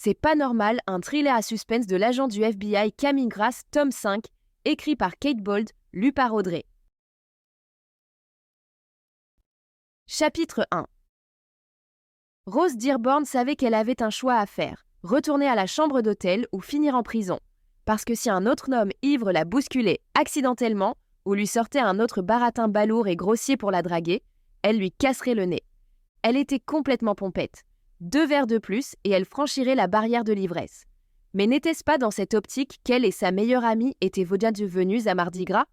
C'est pas normal, un thriller à suspense de l'agent du FBI Camille Grace, tome 5, écrit par Kate Bold, lu par Audrey. Chapitre 1. Rose Dearborn savait qu'elle avait un choix à faire, retourner à la chambre d'hôtel ou finir en prison. Parce que si un autre homme ivre la bousculait accidentellement ou lui sortait un autre baratin balourd et grossier pour la draguer, elle lui casserait le nez. Elle était complètement pompette. 2 verres de plus et elle franchirait la barrière de l'ivresse. Mais n'était-ce pas dans cette optique qu'elle et sa meilleure amie étaient déjà devenues à Mardi Gras ?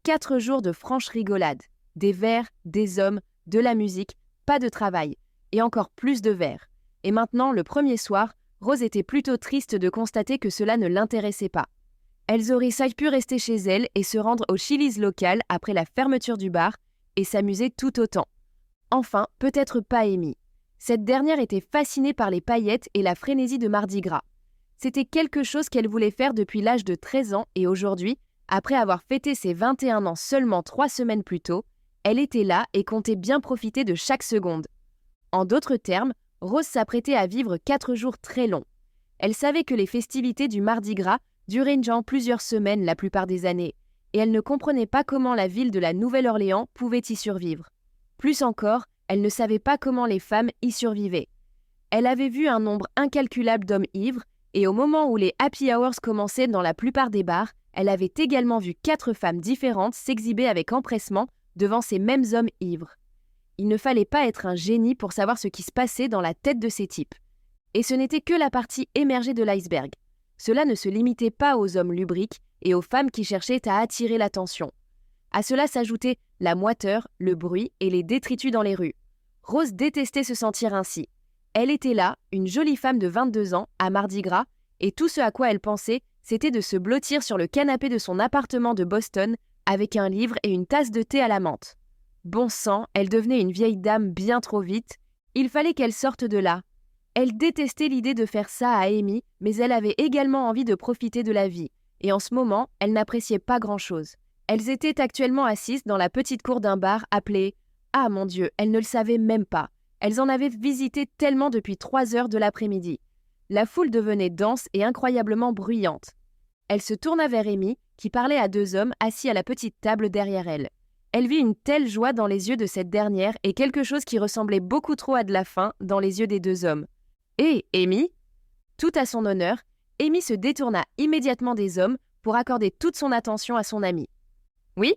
4 jours de franche rigolade. Des verres, des hommes, de la musique, pas de travail. Et encore plus de verres. Et maintenant, le premier soir, Rose était plutôt triste de constater que cela ne l'intéressait pas. Elles auraient pu rester chez elles et se rendre au Chili's local après la fermeture du bar et s'amuser tout autant. Enfin, peut-être pas Amy. Cette dernière était fascinée par les paillettes et la frénésie de Mardi Gras. C'était quelque chose qu'elle voulait faire depuis l'âge de 13 ans et aujourd'hui, après avoir fêté ses 21 ans seulement 3 semaines plus tôt, elle était là et comptait bien profiter de chaque seconde. En d'autres termes, Rose s'apprêtait à vivre 4 jours très longs. Elle savait que les festivités du Mardi Gras duraient déjà plusieurs semaines la plupart des années, et elle ne comprenait pas comment la ville de la Nouvelle-Orléans pouvait y survivre. Plus encore, elle ne savait pas comment les femmes y survivaient. Elle avait vu un nombre incalculable d'hommes ivres, et au moment où les happy hours commençaient dans la plupart des bars, elle avait également vu 4 femmes différentes s'exhiber avec empressement devant ces mêmes hommes ivres. Il ne fallait pas être un génie pour savoir ce qui se passait dans la tête de ces types. Et ce n'était que la partie émergée de l'iceberg. Cela ne se limitait pas aux hommes lubriques et aux femmes qui cherchaient à attirer l'attention. À cela s'ajoutaient la moiteur, le bruit et les détritus dans les rues. Rose détestait se sentir ainsi. Elle était là, une jolie femme de 22 ans, à Mardi Gras, et tout ce à quoi elle pensait, c'était de se blottir sur le canapé de son appartement de Boston avec un livre et une tasse de thé à la menthe. Bon sang, elle devenait une vieille dame bien trop vite. Il fallait qu'elle sorte de là. Elle détestait l'idée de faire ça à Amy, mais elle avait également envie de profiter de la vie. Et en ce moment, elle n'appréciait pas grand-chose. Elles étaient actuellement assises dans la petite cour d'un bar appelé... Ah mon Dieu, elles ne le savaient même pas. Elles en avaient visité tellement depuis 3 heures de l'après-midi. La foule devenait dense et incroyablement bruyante. Elle se tourna vers Amy, qui parlait à 2 hommes assis à la petite table derrière elle. Elle vit une telle joie dans les yeux de cette dernière et quelque chose qui ressemblait beaucoup trop à de la faim dans les yeux des 2 hommes. « Hé, Amy !» Tout à son honneur, Amy se détourna immédiatement des hommes pour accorder toute son attention à son amie. « Oui ?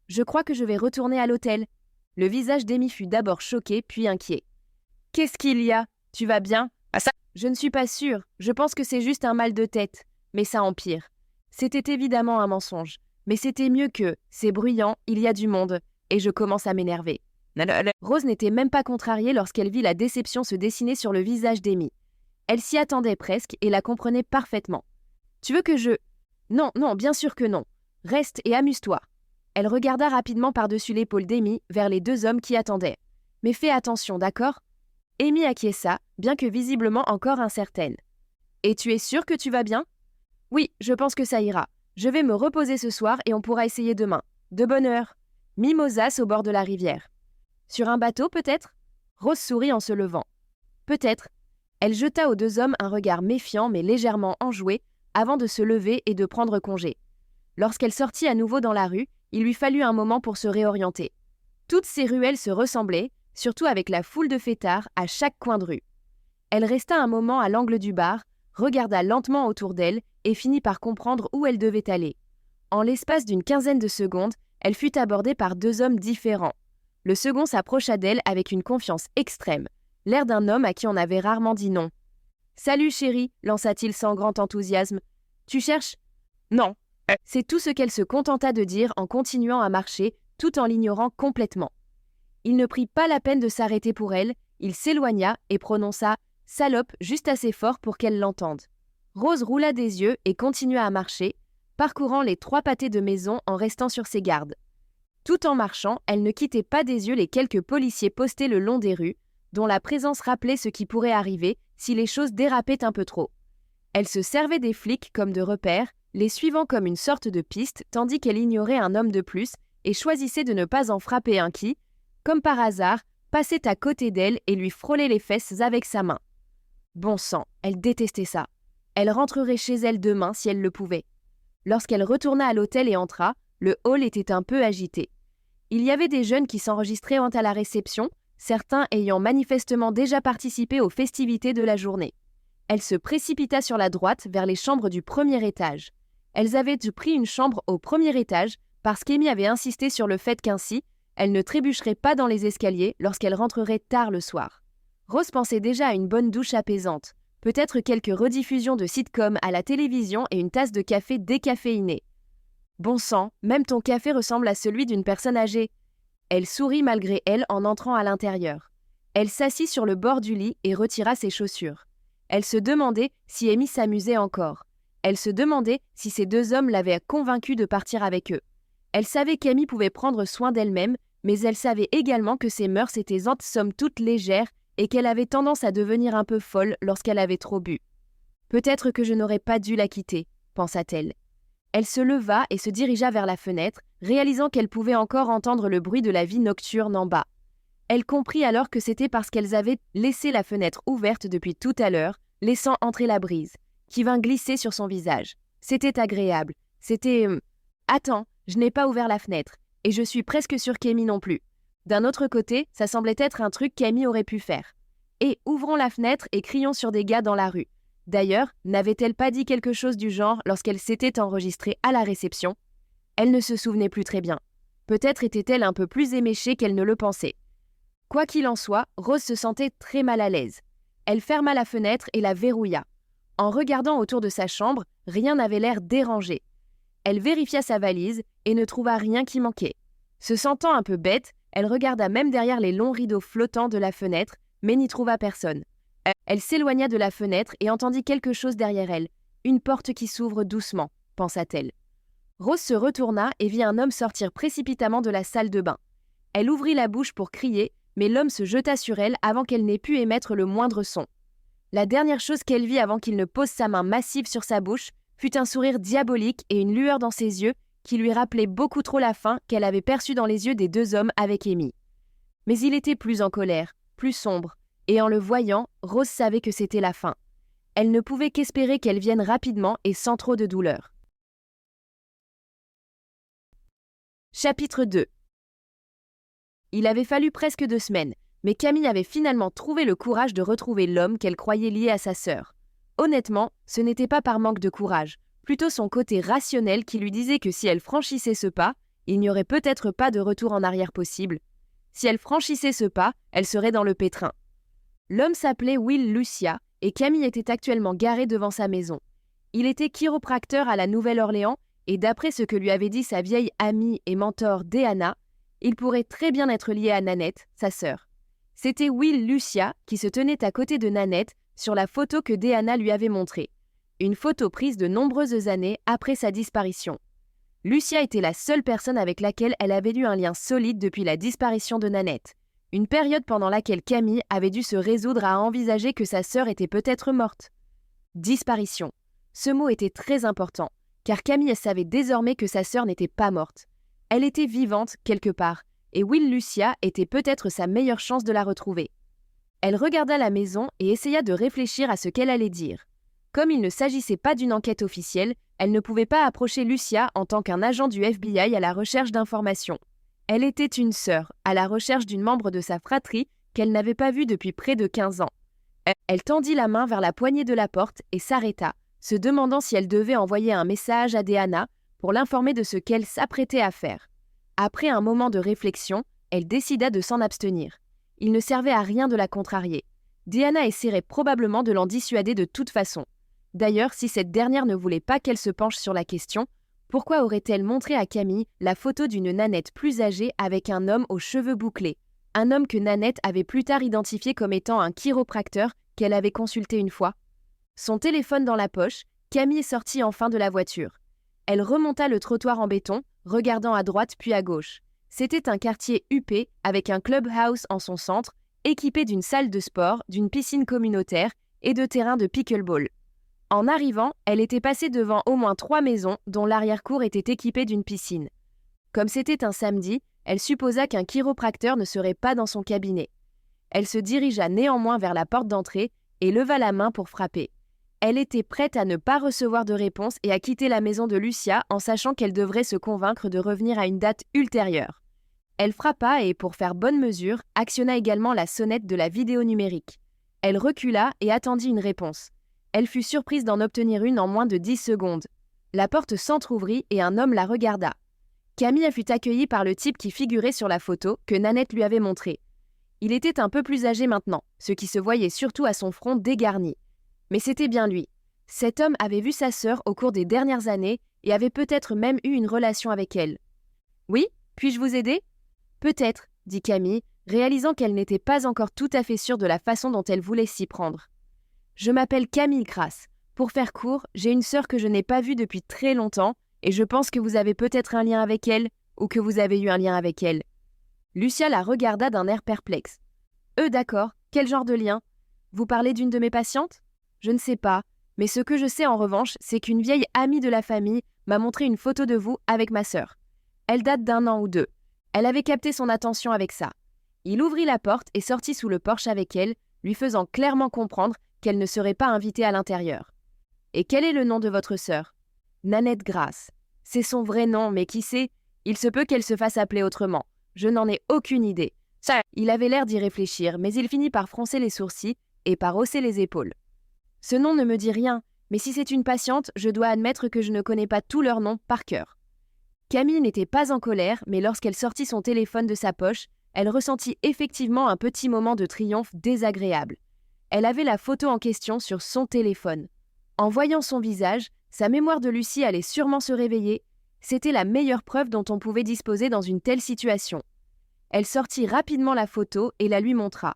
Je crois que je vais retourner à l'hôtel. » Le visage d'Amy fut d'abord choqué, puis inquiet. « Qu'est-ce qu'il y a ? Tu vas bien ? » ?»« Ah ça !»« Je ne suis pas sûre. Je pense que c'est juste un mal de tête. Mais ça empire. » C'était évidemment un mensonge. Mais c'était mieux que « c'est bruyant, il y a du monde, et je commence à m'énerver ». Rose n'était même pas contrariée lorsqu'elle vit la déception se dessiner sur le visage d'Amy. Elle s'y attendait presque et la comprenait parfaitement. « Tu veux que je... » ?»« Non, non, bien sûr que non. Reste et amuse-toi. » Elle regarda rapidement par-dessus l'épaule d'Amy vers les 2 hommes qui attendaient. « Mais fais attention, d'accord ?» Amy acquiesça, bien que visiblement encore incertaine. « Et tu es sûre que tu vas bien ? » ?»« Oui, je pense que ça ira. Je vais me reposer ce soir et on pourra essayer demain. De bonne heure. Mimosas au bord de la rivière. » « Sur un bateau, peut-être ?» Rose sourit en se levant. « Peut-être. » Elle jeta aux 2 hommes un regard méfiant mais légèrement enjoué avant de se lever et de prendre congé. Lorsqu'elle sortit à nouveau dans la rue, il lui fallut un moment pour se réorienter. Toutes ces ruelles se ressemblaient, surtout avec la foule de fêtards à chaque coin de rue. Elle resta un moment à l'angle du bar, regarda lentement autour d'elle et finit par comprendre où elle devait aller. En l'espace d'une quinzaine de secondes, elle fut abordée par 2 hommes différents. Le second s'approcha d'elle avec une confiance extrême, l'air d'un homme à qui on avait rarement dit non. « Salut chérie » lança-t-il sans grand enthousiasme. « Tu cherches ?»« Non. » C'est tout ce qu'elle se contenta de dire en continuant à marcher, tout en l'ignorant complètement. Il ne prit pas la peine de s'arrêter pour elle, il s'éloigna et prononça « salope » juste assez fort pour qu'elle l'entende. Rose roula des yeux et continua à marcher, parcourant les 3 pâtés de maison en restant sur ses gardes. Tout en marchant, elle ne quittait pas des yeux les quelques policiers postés le long des rues, dont la présence rappelait ce qui pourrait arriver si les choses dérapaient un peu trop. Elle se servait des flics comme de repères, les suivant comme une sorte de piste, tandis qu'elle ignorait un homme de plus et choisissait de ne pas en frapper un qui, comme par hasard, passait à côté d'elle et lui frôlait les fesses avec sa main. Bon sang, elle détestait ça. Elle rentrerait chez elle demain si elle le pouvait. Lorsqu'elle retourna à l'hôtel et entra, le hall était un peu agité. Il y avait des jeunes qui s'enregistraient à la réception, certains ayant manifestement déjà participé aux festivités de la journée. Elle se précipita sur la droite vers les chambres du premier étage. Elles avaient pris une chambre au premier étage parce qu'Amy avait insisté sur le fait qu'ainsi, elle ne trébucherait pas dans les escaliers lorsqu'elle rentrerait tard le soir. Rose pensait déjà à une bonne douche apaisante, peut-être quelques rediffusions de sitcoms à la télévision et une tasse de café décaféiné. Bon sang, même ton café ressemble à celui d'une personne âgée. Elle sourit malgré elle en entrant à l'intérieur. Elle s'assit sur le bord du lit et retira ses chaussures. Elle se demandait si Amy s'amusait encore. Elle se demandait si ces deux hommes l'avaient convaincue de partir avec eux. Elle savait qu'Amy pouvait prendre soin d'elle-même, mais elle savait également que ses mœurs étaient somme toute légères et qu'elle avait tendance à devenir un peu folle lorsqu'elle avait trop bu. Peut-être que je n'aurais pas dû la quitter, pensa-t-elle. Elle se leva et se dirigea vers la fenêtre, réalisant qu'elle pouvait encore entendre le bruit de la vie nocturne en bas. Elle comprit alors que c'était parce qu'elles avaient laissé la fenêtre ouverte depuis tout à l'heure, laissant entrer la brise, qui vint glisser sur son visage. C'était agréable. C'était... Attends, je n'ai pas ouvert la fenêtre, et je suis presque sûre qu'Amy non plus. D'un autre côté, ça semblait être un truc qu'Amy aurait pu faire. Et ouvrons la fenêtre et crions sur des gars dans la rue. D'ailleurs, n'avait-elle pas dit quelque chose du genre lorsqu'elle s'était enregistrée à la réception? Elle ne se souvenait plus très bien. Peut-être était-elle un peu plus éméchée qu'elle ne le pensait. Quoi qu'il en soit, Rose se sentait très mal à l'aise. Elle ferma la fenêtre et la verrouilla. En regardant autour de sa chambre, rien n'avait l'air dérangé. Elle vérifia sa valise et ne trouva rien qui manquait. Se sentant un peu bête, elle regarda même derrière les longs rideaux flottants de la fenêtre, mais n'y trouva personne. Elle s'éloigna de la fenêtre et entendit quelque chose derrière elle. Une porte qui s'ouvre doucement, pensa-t-elle. Rose se retourna et vit un homme sortir précipitamment de la salle de bain. Elle ouvrit la bouche pour crier, mais l'homme se jeta sur elle avant qu'elle n'ait pu émettre le moindre son. La dernière chose qu'elle vit avant qu'il ne pose sa main massive sur sa bouche fut un sourire diabolique et une lueur dans ses yeux qui lui rappelait beaucoup trop la faim qu'elle avait perçue dans les yeux des deux hommes avec Amy. Mais il était plus en colère, plus sombre, et en le voyant, Rose savait que c'était la fin. Elle ne pouvait qu'espérer qu'elle vienne rapidement et sans trop de douleur. Chapitre 2. Il avait fallu presque 2 semaines, mais Camille avait finalement trouvé le courage de retrouver l'homme qu'elle croyait lié à sa sœur. Honnêtement, ce n'était pas par manque de courage, plutôt son côté rationnel qui lui disait que si elle franchissait ce pas, il n'y aurait peut-être pas de retour en arrière possible. Si elle franchissait ce pas, elle serait dans le pétrin. L'homme s'appelait Will Lucia et Camille était actuellement garée devant sa maison. Il était chiropracteur à la Nouvelle-Orléans et d'après ce que lui avait dit sa vieille amie et mentor Deanna, il pourrait très bien être lié à Nanette, sa sœur. C'était Will Lucia qui se tenait à côté de Nanette sur la photo que Deanna lui avait montrée. Une photo prise de nombreuses années après sa disparition. Lucia était la seule personne avec laquelle elle avait eu un lien solide depuis la disparition de Nanette. Une période pendant laquelle Camille avait dû se résoudre à envisager que sa sœur était peut-être morte. Disparition. Ce mot était très important, car Camille savait désormais que sa sœur n'était pas morte. Elle était vivante quelque part, et Will Lucia était peut-être sa meilleure chance de la retrouver. Elle regarda la maison et essaya de réfléchir à ce qu'elle allait dire. Comme il ne s'agissait pas d'une enquête officielle, elle ne pouvait pas approcher Lucia en tant qu'un agent du FBI à la recherche d'informations. Elle était une sœur, à la recherche d'une membre de sa fratrie qu'elle n'avait pas vue depuis près de 15 ans. Elle tendit la main vers la poignée de la porte et s'arrêta, se demandant si elle devait envoyer un message à Deanna pour l'informer de ce qu'elle s'apprêtait à faire. Après un moment de réflexion, elle décida de s'en abstenir. Il ne servait à rien de la contrarier. Deanna essaierait probablement de l'en dissuader de toute façon. D'ailleurs, si cette dernière ne voulait pas qu'elle se penche sur la question, pourquoi aurait-elle montré à Camille la photo d'une Nanette plus âgée avec un homme aux cheveux bouclés? Un homme que Nanette avait plus tard identifié comme étant un chiropracteur qu'elle avait consulté une fois. Son téléphone dans la poche, Camille sortit enfin de la voiture. Elle remonta le trottoir en béton, regardant à droite puis à gauche. C'était un quartier huppé avec un clubhouse en son centre, équipé d'une salle de sport, d'une piscine communautaire et de terrains de pickleball. En arrivant, elle était passée devant au moins 3 maisons dont l'arrière-cour était équipée d'une piscine. Comme c'était un samedi, elle supposa qu'un chiropracteur ne serait pas dans son cabinet. Elle se dirigea néanmoins vers la porte d'entrée et leva la main pour frapper. Elle était prête à ne pas recevoir de réponse et à quitter la maison de Lucia en sachant qu'elle devrait se convaincre de revenir à une date ultérieure. Elle frappa et, pour faire bonne mesure, actionna également la sonnette de la vidéo numérique. Elle recula et attendit une réponse. Elle fut surprise d'en obtenir une en moins de 10 secondes. La porte s'entr'ouvrit et un homme la regarda. Camille fut accueillie par le type qui figurait sur la photo que Nanette lui avait montrée. Il était un peu plus âgé maintenant, ce qui se voyait surtout à son front dégarni. Mais c'était bien lui. Cet homme avait vu sa sœur au cours des dernières années et avait peut-être même eu une relation avec elle. « Oui, puis-je vous aider ?» « Peut-être, » dit Camille, réalisant qu'elle n'était pas encore tout à fait sûre de la façon dont elle voulait s'y prendre. « Je m'appelle Camille Grasse. Pour faire court, j'ai une sœur que je n'ai pas vue depuis très longtemps et je pense que vous avez peut-être un lien avec elle ou que vous avez eu un lien avec elle. » Lucia la regarda d'un air perplexe. « D'accord, quel genre de lien ? Vous parlez d'une de mes patientes ? Je ne sais pas, mais ce que je sais en revanche, c'est qu'une vieille amie de la famille m'a montré une photo de vous avec ma sœur. Elle date d'1 an ou 2. Elle avait capté son attention avec ça. Il ouvrit la porte et sortit sous le porche avec elle, lui faisant clairement comprendre qu'elle ne serait pas invitée à l'intérieur. « Et quel est le nom de votre sœur ?»« Nanette Grasse. C'est son vrai nom, mais qui sait, il se peut qu'elle se fasse appeler autrement. Je n'en ai aucune idée. » Il avait l'air d'y réfléchir, mais il finit par froncer les sourcils et par hausser les épaules. « Ce nom ne me dit rien, mais si c'est une patiente, je dois admettre que je ne connais pas tous leurs noms par cœur. » Camille n'était pas en colère, mais lorsqu'elle sortit son téléphone de sa poche, elle ressentit effectivement un petit moment de triomphe désagréable. Elle avait la photo en question sur son téléphone. En voyant son visage, sa mémoire de Lucie allait sûrement se réveiller. C'était la meilleure preuve dont on pouvait disposer dans une telle situation. Elle sortit rapidement la photo et la lui montra.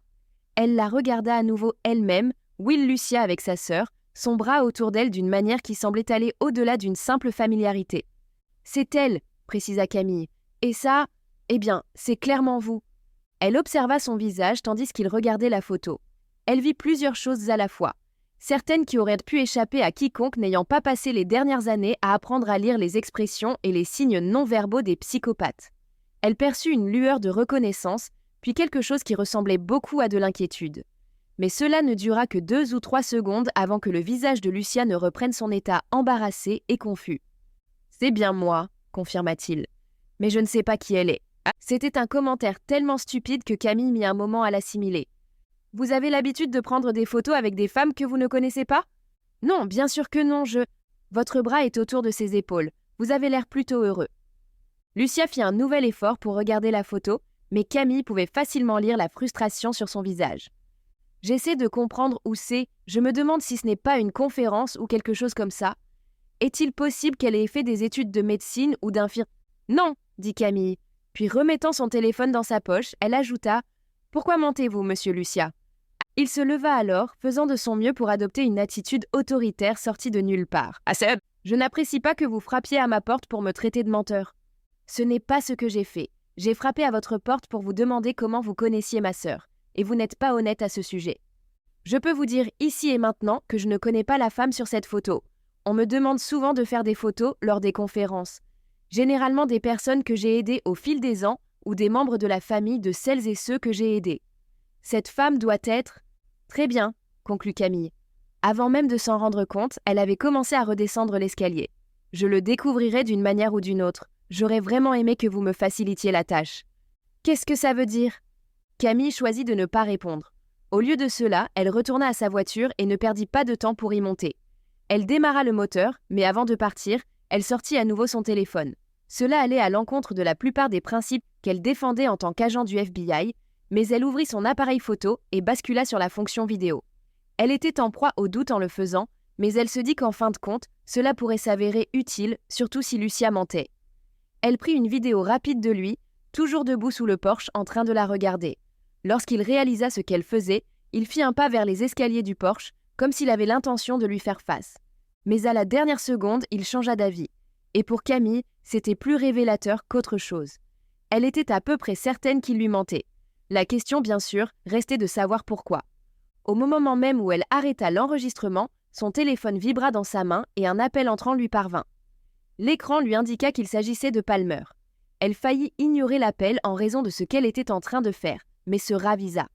Elle la regarda à nouveau elle-même, Will Lucia avec sa sœur, son bras autour d'elle d'une manière qui semblait aller au-delà d'une simple familiarité. « C'est elle », précisa Camille. « Et ça, eh bien, c'est clairement vous. » Elle observa son visage tandis qu'il regardait la photo. Elle vit plusieurs choses à la fois. Certaines qui auraient pu échapper à quiconque n'ayant pas passé les dernières années à apprendre à lire les expressions et les signes non-verbaux des psychopathes. Elle perçut une lueur de reconnaissance, puis quelque chose qui ressemblait beaucoup à de l'inquiétude. Mais cela ne dura que 2 ou 3 secondes avant que le visage de Lucia ne reprenne son état embarrassé et confus. « C'est bien moi, » confirma-t-il. « Mais je ne sais pas qui elle est. » C'était un commentaire tellement stupide que Camille mit un moment à l'assimiler. « Vous avez l'habitude de prendre des photos avec des femmes que vous ne connaissez pas ? » ?»« Non, bien sûr que non, Votre bras est autour de ses épaules. Vous avez l'air plutôt heureux. » Lucia fit un nouvel effort pour regarder la photo, mais Camille pouvait facilement lire la frustration sur son visage. « J'essaie de comprendre où c'est. Je me demande si ce n'est pas une conférence ou quelque chose comme ça. Est-il possible qu'elle ait fait des études de médecine ou d'infirmière ? » ?»« Non, » dit Camille. Puis remettant son téléphone dans sa poche, elle ajouta « Pourquoi mentez-vous, monsieur Lucia ?» Il se leva alors, faisant de son mieux pour adopter une attitude autoritaire sortie de nulle part. « Je n'apprécie pas que vous frappiez à ma porte pour me traiter de menteur. » « Ce n'est pas ce que j'ai fait. J'ai frappé à votre porte pour vous demander comment vous connaissiez ma sœur, et vous n'êtes pas honnête à ce sujet. Je peux vous dire ici et maintenant que je ne connais pas la femme sur cette photo. On me demande souvent de faire des photos lors des conférences. Généralement des personnes que j'ai aidées au fil des ans ou des membres de la famille de celles et ceux que j'ai aidés. Cette femme doit être... » « Très bien, » conclut Camille. Avant même de s'en rendre compte, elle avait commencé à redescendre l'escalier. « Je le découvrirai d'une manière ou d'une autre. J'aurais vraiment aimé que vous me facilitiez la tâche. » « Qu'est-ce que ça veut dire ?» Camille choisit de ne pas répondre. Au lieu de cela, elle retourna à sa voiture et ne perdit pas de temps pour y monter. Elle démarra le moteur, mais avant de partir, elle sortit à nouveau son téléphone. Cela allait à l'encontre de la plupart des principes qu'elle défendait en tant qu'agent du FBI, mais elle ouvrit son appareil photo et bascula sur la fonction vidéo. Elle était en proie au doute en le faisant, mais elle se dit qu'en fin de compte, cela pourrait s'avérer utile, surtout si Lucia mentait. Elle prit une vidéo rapide de lui, toujours debout sous le porche en train de la regarder. Lorsqu'il réalisa ce qu'elle faisait, il fit un pas vers les escaliers du porche, comme s'il avait l'intention de lui faire face. Mais à la dernière seconde, il changea d'avis. Et pour Camille, c'était plus révélateur qu'autre chose. Elle était à peu près certaine qu'il lui mentait. La question, bien sûr, restait de savoir pourquoi. Au moment même où elle arrêta l'enregistrement, son téléphone vibra dans sa main et un appel entrant lui parvint. L'écran lui indiqua qu'il s'agissait de Palmer. Elle faillit ignorer l'appel en raison de ce qu'elle était en train de faire, mais se ravisa.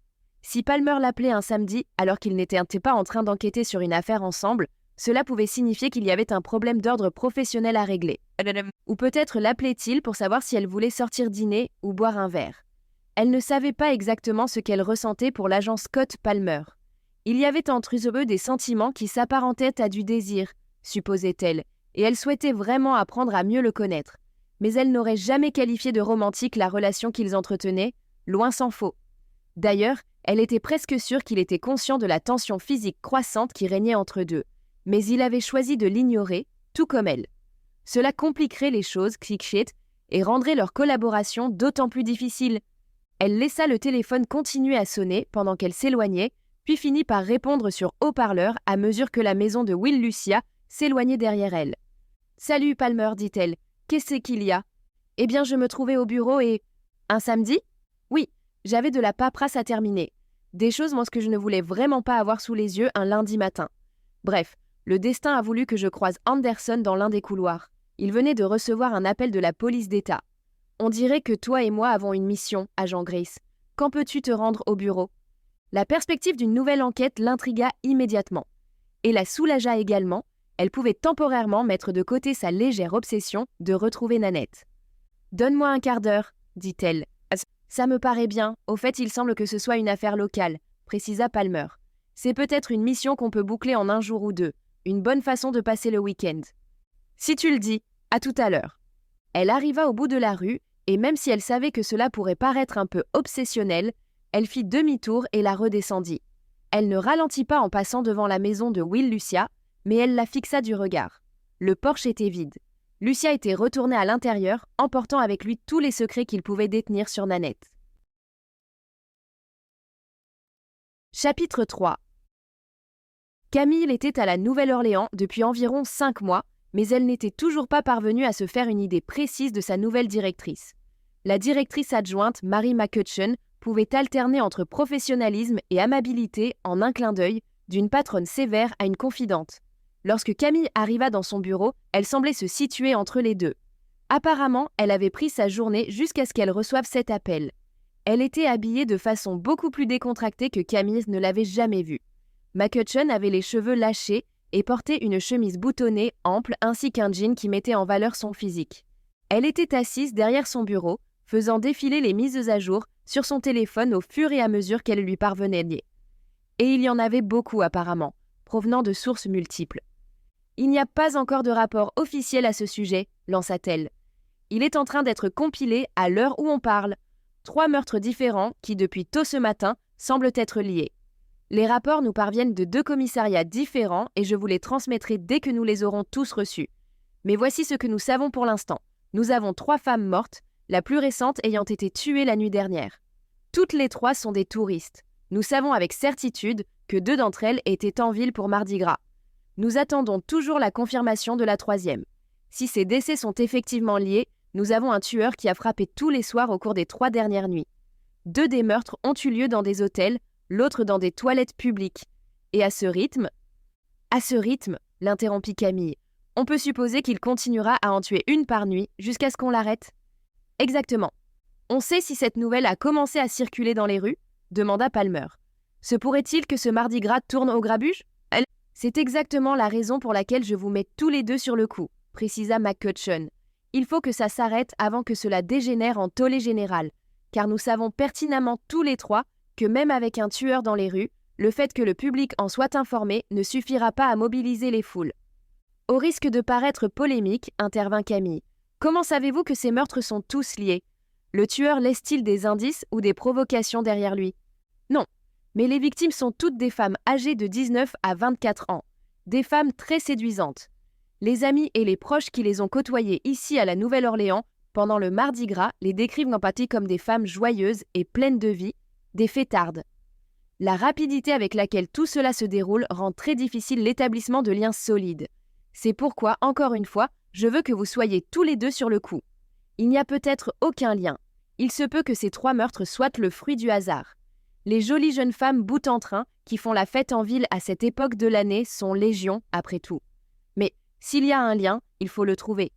Si Palmer l'appelait un samedi alors qu'ils n'étaient pas en train d'enquêter sur une affaire ensemble, cela pouvait signifier qu'il y avait un problème d'ordre professionnel à régler. Ou peut-être l'appelait-il pour savoir si elle voulait sortir dîner ou boire un verre. Elle ne savait pas exactement ce qu'elle ressentait pour l'agent Scott Palmer. Il y avait entre eux des sentiments qui s'apparentaient à du désir, supposait-elle, et elle souhaitait vraiment apprendre à mieux le connaître. Mais elle n'aurait jamais qualifié de romantique la relation qu'ils entretenaient, loin s'en faut. D'ailleurs, elle était presque sûre qu'il était conscient de la tension physique croissante qui régnait entre deux, mais il avait choisi de l'ignorer, tout comme elle. Cela compliquerait les choses, cliché, et rendrait leur collaboration d'autant plus difficile. Elle laissa le téléphone continuer à sonner pendant qu'elle s'éloignait, puis finit par répondre sur haut-parleur à mesure que la maison de Will Lucia s'éloignait derrière elle. « Salut Palmer, dit-elle. Qu'est-ce qu'il y a ? Eh bien, je me trouvais au bureau et… Un samedi ? Oui, j'avais de la paperasse à terminer. Des choses, moi, ce que je ne voulais vraiment pas avoir sous les yeux un lundi matin. Bref, le destin a voulu que je croise Anderson dans l'un des couloirs. Il venait de recevoir un appel de la police d'État. On dirait que toi et moi avons une mission, agent Grace. Quand peux-tu te rendre au bureau ? La perspective d'une nouvelle enquête l'intrigua immédiatement. Et la soulagea également, elle pouvait temporairement mettre de côté sa légère obsession de retrouver Nanette. « Donne-moi un quart d'heure, dit-elle. « Ça me paraît bien, au fait il semble que ce soit une affaire locale, précisa Palmer. C'est peut-être une mission qu'on peut boucler en un jour ou deux, une bonne façon de passer le week-end. Si tu le dis, à tout à l'heure. » Elle arriva au bout de la rue, et même si elle savait que cela pourrait paraître un peu obsessionnel, elle fit demi-tour et la redescendit. Elle ne ralentit pas en passant devant la maison de Will Lucia, mais elle la fixa du regard. Le porche était vide. Lucia était retournée à l'intérieur, emportant avec lui tous les secrets qu'il pouvait détenir sur Nanette. Chapitre 3. Camille était à la Nouvelle-Orléans depuis environ 5 mois, mais elle n'était toujours pas parvenue à se faire une idée précise de sa nouvelle directrice. La directrice adjointe, Mary McCutcheon, pouvait alterner entre professionnalisme et amabilité en un clin d'œil, d'une patronne sévère à une confidente. Lorsque Camille arriva dans son bureau, elle semblait se situer entre les deux. Apparemment, elle avait pris sa journée jusqu'à ce qu'elle reçoive cet appel. Elle était habillée de façon beaucoup plus décontractée que Camille ne l'avait jamais vue. McCutcheon avait les cheveux lâchés et portait une chemise boutonnée ample ainsi qu'un jean qui mettait en valeur son physique. Elle était assise derrière son bureau, faisant défiler les mises à jour sur son téléphone au fur et à mesure qu'elles lui parvenaient. Et il y en avait beaucoup apparemment, provenant de sources multiples. « Il n'y a pas encore de rapport officiel à ce sujet, lança-t-elle. Il est en train d'être compilé à l'heure où on parle. 3 meurtres différents qui, depuis tôt ce matin, semblent être liés. Les rapports nous parviennent de 2 commissariats différents et je vous les transmettrai dès que nous les aurons tous reçus. Mais voici ce que nous savons pour l'instant. Nous avons 3 femmes mortes, la plus récente ayant été tuée la nuit dernière. Toutes les 3 sont des touristes. Nous savons avec certitude que 2 d'entre elles étaient en ville pour Mardi Gras. Nous attendons toujours la confirmation de la 3e. Si ces décès sont effectivement liés, nous avons un tueur qui a frappé tous les soirs au cours des 3 dernières nuits. 2 des meurtres ont eu lieu dans des hôtels, l'autre dans des toilettes publiques. Et à ce rythme, l'interrompit Camille, on peut supposer qu'il continuera à en tuer une par nuit jusqu'à ce qu'on l'arrête. Exactement. On sait si cette nouvelle a commencé à circuler dans les rues ? Demanda Palmer. Se pourrait-il que ce Mardi Gras tourne au grabuge ? C'est exactement la raison pour laquelle je vous mets tous les 2 sur le coup, précisa McCutcheon. Il faut que ça s'arrête avant que cela dégénère en tollé général, car nous savons pertinemment tous les 3 que même avec un tueur dans les rues, le fait que le public en soit informé ne suffira pas à mobiliser les foules. Au risque de paraître polémique, intervint Camille. Comment savez-vous que ces meurtres sont tous liés ? Le tueur laisse-t-il des indices ou des provocations derrière lui ? Non. Mais les victimes sont toutes des femmes âgées de 19 à 24 ans, des femmes très séduisantes. Les amis et les proches qui les ont côtoyées ici à la Nouvelle-Orléans, pendant le Mardi Gras, les décrivent en partie comme des femmes joyeuses et pleines de vie, des fêtardes. La rapidité avec laquelle tout cela se déroule rend très difficile l'établissement de liens solides. C'est pourquoi, encore une fois, je veux que vous soyez tous les 2 sur le coup. Il n'y a peut-être aucun lien. Il se peut que ces 3 meurtres soient le fruit du hasard. Les jolies jeunes femmes bout en train qui font la fête en ville à cette époque de l'année sont légion, après tout. Mais s'il y a un lien, il faut le trouver.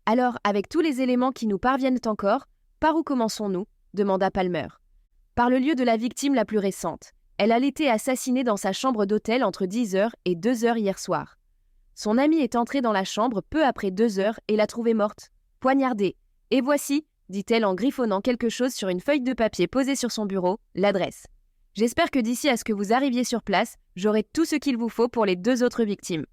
Alors, avec tous les éléments qui nous parviennent encore, par où commençons-nous ? Demanda Palmer. par le lieu de la victime la plus récente. Elle a été assassinée dans sa chambre d'hôtel entre 10h et 2h hier soir. Son amie est entrée dans la chambre peu après 2h et l'a trouvée morte, poignardée. Et voici, dit-elle en griffonnant quelque chose sur une feuille de papier posée sur son bureau, l'adresse. J'espère que d'ici à ce que vous arriviez sur place, j'aurai tout ce qu'il vous faut pour les 2 autres victimes.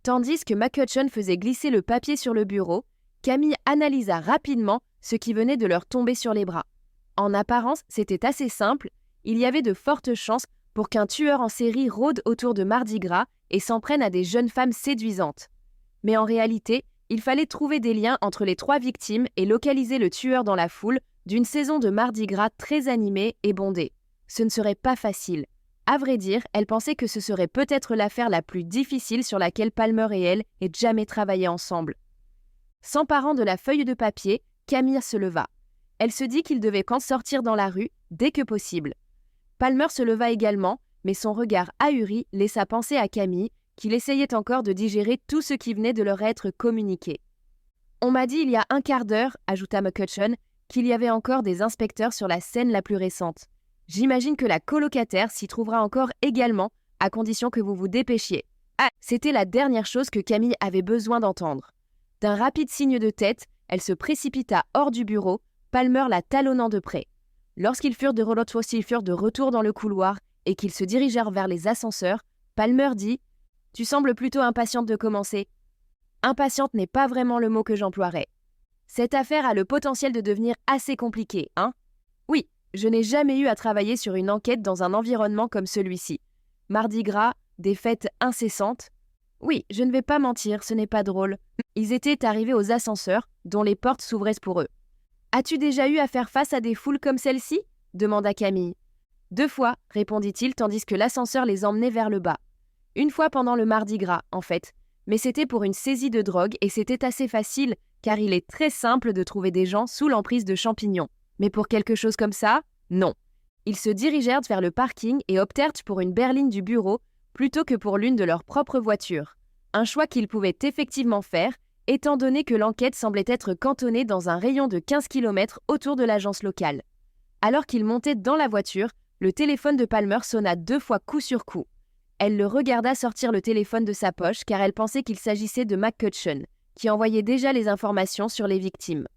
Tandis que McCutcheon faisait glisser le papier sur le bureau, Camille analysa rapidement ce qui venait de leur tomber sur les bras. En apparence, c'était assez simple, il y avait de fortes chances pour qu'un tueur en série rôde autour de Mardi Gras et s'en prenne à des jeunes femmes séduisantes. Mais en réalité, il fallait trouver des liens entre les 3 victimes et localiser le tueur dans la foule d'une saison de Mardi Gras très animée et bondée. Ce ne serait pas facile. À vrai dire, elle pensait que ce serait peut-être l'affaire la plus difficile sur laquelle Palmer et elle aient jamais travaillé ensemble. S'emparant de la feuille de papier, Camille se leva. Elle se dit qu'il devait sortir dans la rue dès que possible. Palmer se leva également, mais son regard ahuri laissa penser à Camille qu'il essayait encore de digérer tout ce qui venait de leur être communiqué. « On m'a dit il y a un quart d'heure, ajouta McCutcheon, qu'il y avait encore des inspecteurs sur la scène la plus récente. J'imagine que la colocataire s'y trouvera encore également, à condition que vous vous dépêchiez. » Ah, c'était la dernière chose que Camille avait besoin d'entendre. D'un rapide signe de tête, elle se précipita hors du bureau, Palmer la talonnant de près. Lorsqu'ils furent de retour dans le couloir et qu'ils se dirigèrent vers les ascenseurs, Palmer dit « Tu sembles plutôt impatiente de commencer. » Impatiente n'est pas vraiment le mot que j'emploierais. Cette affaire a le potentiel de devenir assez compliquée, hein? Oui, je n'ai jamais eu à travailler sur une enquête dans un environnement comme celui-ci. Mardi Gras, des fêtes incessantes. Oui, je ne vais pas mentir, ce n'est pas drôle. Ils étaient arrivés aux ascenseurs, dont les portes s'ouvraient pour eux. « As-tu déjà eu à faire face à des foules comme celle-ci » demanda Camille. « 2 fois, répondit-il tandis que l'ascenseur les emmenait vers le bas. Une fois pendant le Mardi Gras, en fait. Mais c'était pour une saisie de drogue et c'était assez facile, car il est très simple de trouver des gens sous l'emprise de champignons. Mais pour quelque chose comme ça, non. Ils se dirigèrent vers le parking et optèrent pour une berline du bureau plutôt que pour l'une de leurs propres voitures. Un choix qu'ils pouvaient effectivement faire, étant donné que l'enquête semblait être cantonnée dans un rayon de 15 km autour de l'agence locale. Alors qu'ils montaient dans la voiture, le téléphone de Palmer sonna 2 fois coup sur coup. Elle le regarda sortir le téléphone de sa poche car elle pensait qu'il s'agissait de McCutcheon, qui envoyait déjà les informations sur les victimes.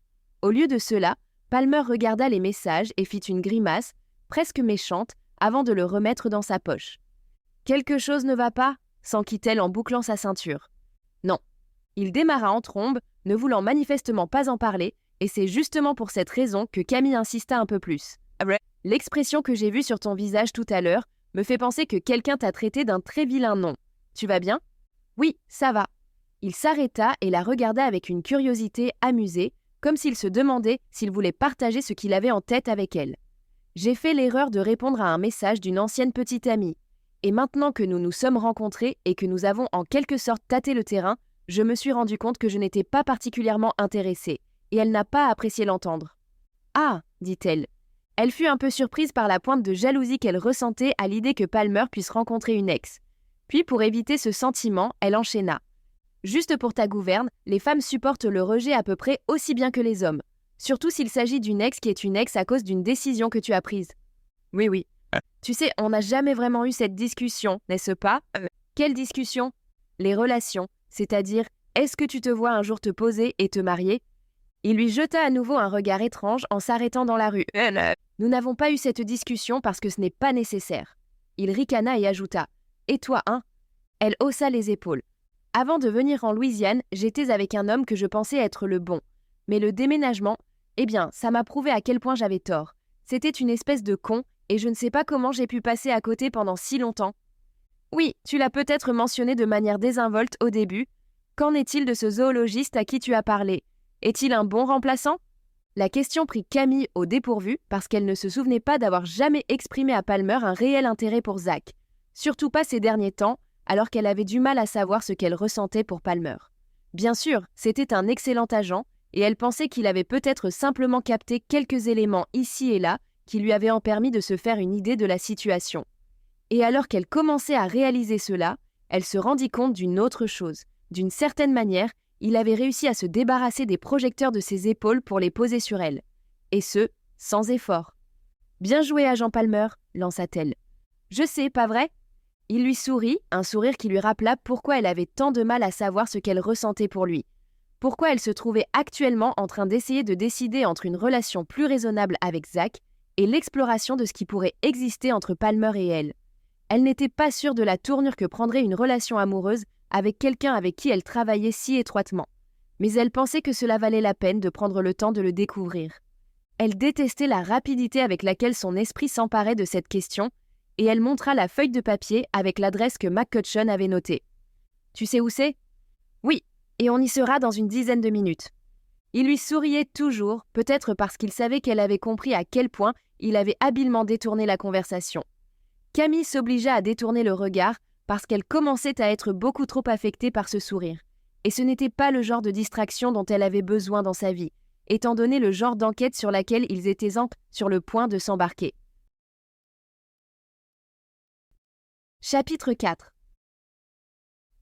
Au lieu de cela, Palmer regarda les messages et fit une grimace, presque méchante, avant de le remettre dans sa poche. « Quelque chose ne va pas » s'enquit-elle en bouclant sa ceinture. Non. Il démarra en trombe, ne voulant manifestement pas en parler, et c'est justement pour cette raison que Camille insista un peu plus. « L'expression que j'ai vue sur ton visage tout à l'heure me fait penser que quelqu'un t'a traité d'un très vilain nom. Tu vas bien ? » « Oui, ça va. » Il s'arrêta et la regarda avec une curiosité amusée, comme s'il se demandait s'il voulait partager ce qu'il avait en tête avec elle. « J'ai fait l'erreur de répondre à un message d'une ancienne petite amie. Et maintenant que nous nous sommes rencontrés et que nous avons en quelque sorte tâté le terrain, je me suis rendu compte que je n'étais pas particulièrement intéressée, et elle n'a pas apprécié l'entendre. « Ah !» dit-elle. Elle fut un peu surprise par la pointe de jalousie qu'elle ressentait à l'idée que Palmer puisse rencontrer une ex. Puis, pour éviter ce sentiment, elle enchaîna. « Juste pour ta gouverne, les femmes supportent le rejet à peu près aussi bien que les hommes. Surtout s'il s'agit d'une ex qui est une ex à cause d'une décision que tu as prise. » « Oui. Tu sais, on n'a jamais vraiment eu cette discussion, n'est-ce pas ? » Quelle discussion ? Les relations, c'est-à-dire, est-ce que tu te vois un jour te poser et te marier ? Il lui jeta à nouveau un regard étrange en s'arrêtant dans la rue. « Nous n'avons pas eu cette discussion parce que ce n'est pas nécessaire. » Il ricana et ajouta. « Et toi, hein ?» Elle haussa les épaules. « Avant de venir en Louisiane, j'étais avec un homme que je pensais être le bon. Mais le déménagement, eh bien, ça m'a prouvé à quel point j'avais tort. C'était une espèce de con, et je ne sais pas comment j'ai pu passer à côté pendant si longtemps. Oui, tu l'as peut-être mentionné de manière désinvolte au début. Qu'en est-il de ce zoologiste à qui tu as parlé ? Est-il un bon remplaçant ? » La question prit Camille au dépourvu parce qu'elle ne se souvenait pas d'avoir jamais exprimé à Palmer un réel intérêt pour Zach. Surtout pas ces derniers temps, alors qu'elle avait du mal à savoir ce qu'elle ressentait pour Palmer. Bien sûr, c'était un excellent agent, et elle pensait qu'il avait peut-être simplement capté quelques éléments ici et là qui lui avaient permis de se faire une idée de la situation. Et alors qu'elle commençait à réaliser cela, elle se rendit compte d'une autre chose. D'une certaine manière, il avait réussi à se débarrasser des projecteurs de ses épaules pour les poser sur elle. Et ce, sans effort. Bien joué, agent Palmer, lança-t-elle. Je sais, pas vrai? Il lui sourit, un sourire qui lui rappela pourquoi elle avait tant de mal à savoir ce qu'elle ressentait pour lui. Pourquoi elle se trouvait actuellement en train d'essayer de décider entre une relation plus raisonnable avec Zach et l'exploration de ce qui pourrait exister entre Palmer et elle. Elle n'était pas sûre de la tournure que prendrait une relation amoureuse avec quelqu'un avec qui elle travaillait si étroitement. Mais elle pensait que cela valait la peine de prendre le temps de le découvrir. Elle détestait la rapidité avec laquelle son esprit s'emparait de cette question, et elle montra la feuille de papier avec l'adresse que McCutcheon avait notée. « Tu sais où c'est ? » ?»« Oui, et on y sera dans une dizaine de minutes. » Il lui souriait toujours, peut-être parce qu'il savait qu'elle avait compris à quel point il avait habilement détourné la conversation. Camille s'obligea à détourner le regard parce qu'elle commençait à être beaucoup trop affectée par ce sourire. Et ce n'était pas le genre de distraction dont elle avait besoin dans sa vie, étant donné le genre d'enquête sur laquelle ils étaient sur le point de s'embarquer. Chapitre 4.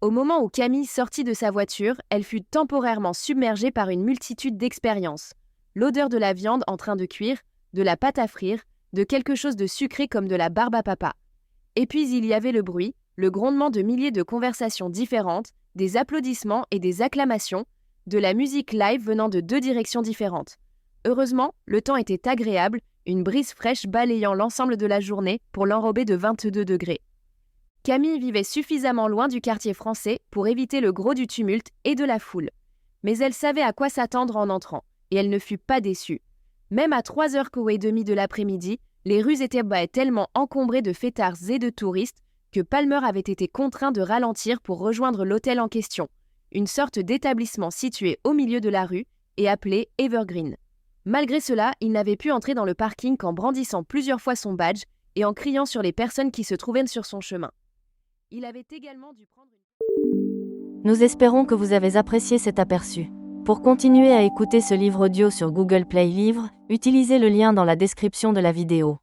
Au moment où Camille sortit de sa voiture, elle fut temporairement submergée par une multitude d'expériences. L'odeur de la viande en train de cuire, de la pâte à frire, de quelque chose de sucré comme de la barbe à papa. Et puis il y avait le bruit, le grondement de milliers de conversations différentes, des applaudissements et des acclamations, de la musique live venant de 2 directions différentes. Heureusement, le temps était agréable, une brise fraîche balayant l'ensemble de la journée pour l'enrober de 22 degrés. Camille vivait suffisamment loin du quartier français pour éviter le gros du tumulte et de la foule. Mais elle savait à quoi s'attendre en entrant, et elle ne fut pas déçue. Même à 3h30 de l'après-midi, les rues étaient tellement encombrées de fêtards et de touristes que Palmer avait été contraint de ralentir pour rejoindre l'hôtel en question, une sorte d'établissement situé au milieu de la rue et appelé Evergreen. Malgré cela, il n'avait pu entrer dans le parking qu'en brandissant plusieurs fois son badge et en criant sur les personnes qui se trouvaient sur son chemin. Il avait également dû prendre une... Nous espérons que vous avez apprécié cet aperçu. Pour continuer à écouter ce livre audio sur Google Play Livres, utilisez le lien dans la description de la vidéo.